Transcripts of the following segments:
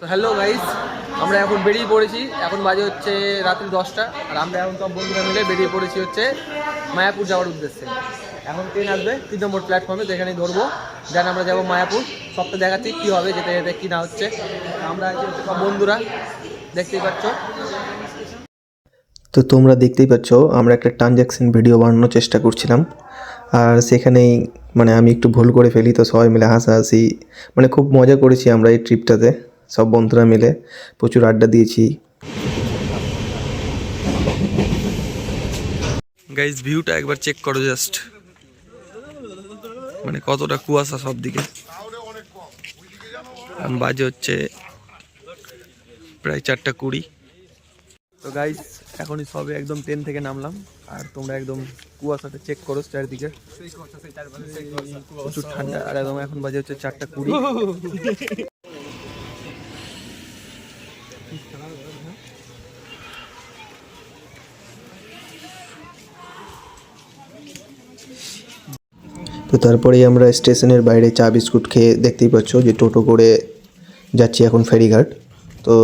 তো hello guys, আমরা এখন বেরিয়ে পড়েছি। এখন বাজে হচ্ছে রাত্রি 10টা, আর আমরা এখন সব বন্ধুরা মিলে বেরিয়ে পড়েছি হচ্ছে মায়াপুর যাওয়ার উদ্দেশ্যে। এখন ট্রেন আসবে 3 নম্বর প্ল্যাটফর্মে, তো এখানেই ধরবো। দেন আমরা যাবো মায়াপুর। সবটা দেখাচ্ছি কী হবে, যেতে যেতে কী না হচ্ছে। আমরা আছি হচ্ছে সব বন্ধুরা, দেখতেই পাচ্ছ। তো তোমরা দেখতেই পাচ্ছ আমরা একটা ট্রানজ্যাকশন ভিডিও বানানোর চেষ্টা করছিলাম, আর সেখানেই আমি একটু ভুল করে ফেলি। তো সবাই মিলে হাসাহাসি খুব মজা করেছি আমরা এই ট্রিপটাতে। সব বন্ধুরা মিলে প্রচুর আড্ডা দিয়েছি। গাইস ভিউটা একবার চেক করো, জাস্ট কতটা কুয়াশা সব দিকে। বাজে হচ্ছে প্রায় 4:20। তো গাইস এখনই সবে একদম ট্রেন থেকে নামলাম, আর তোমরা একদম কুয়াশাটা চেক করো চারিদিকে, প্রচুর ঠান্ডা। আর একদম এখন বাজে হচ্ছে 4:20। তো তারপরেই আমরা স্টেশনের বাইরে চা বিস্কুট খেয়ে দেখতেই পাচ্ছ যে টোটো করে যাচ্ছি এখন ফেরিঘাট। তো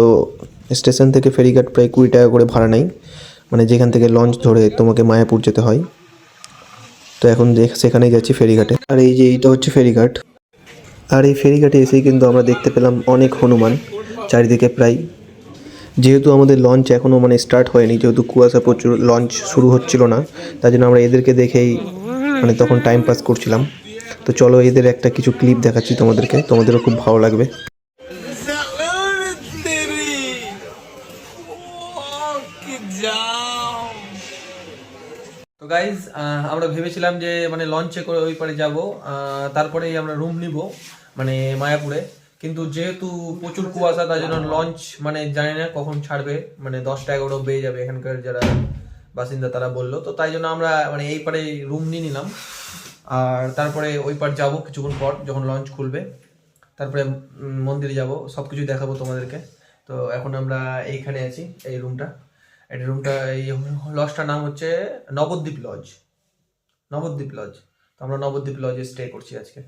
স্টেশন থেকে ফেরিঘাট প্রায় 20 টাকা করে ভাড়া নেয়, যেখান থেকে লঞ্চ ধরে তোমাকে মায়াপুর যেতে হয়। তো এখন সেখানেই যাচ্ছি ফেরিঘাটে। আর এই যে এইটা হচ্ছে ফেরিঘাট, আর এই ফেরিঘাটে এসেই কিন্তু আমরা দেখতে পেলাম অনেক হনুমান চারিদিকে প্রায়। যেহেতু আমাদের লঞ্চ এখনও স্টার্ট হয়নি, যেহেতু কুয়াশা প্রচুর, লঞ্চ শুরু হচ্ছিল না, তার জন্য আমরা এদেরকে দেখেই তখন টাইম পাস করছিলাম। তো চলো এদের একটা কিছু ক্লিপ দেখাচ্ছি তোমাদেরকে, তোমাদেরও খুব ভালো লাগবে। তো গাইজ আমরা ভেবেছিলাম যে লঞ্চে করে ওই পারে যাব, তারপরেই আমরা রুম নিব মায়াপুরে। কিন্তু যেহেতু প্রচুর কুয়াশা, তার জন্য লঞ্চ জানি না কখন ছাড়বে, 10টা-11 বেজে যাবে এখানকার যারা বাসিন্দা তারা বললো। তো তাই জন্য আমরা এই পারে রুম নিয়ে নিলাম, আর তারপরে ওই পার যাব কিছুক্ষণ পর যখন লঞ্চ খুলবে। তারপরে মন্দিরে যাব, সব কিছু দেখাবো তোমাদেরকে। তো এখন আমরা এইখানে আছি, এই রুমটা। এই লজটার নাম হচ্ছে নবদ্বীপ লজ। তো আমরা নবদ্বীপ লজে স্টে করছি আজকে।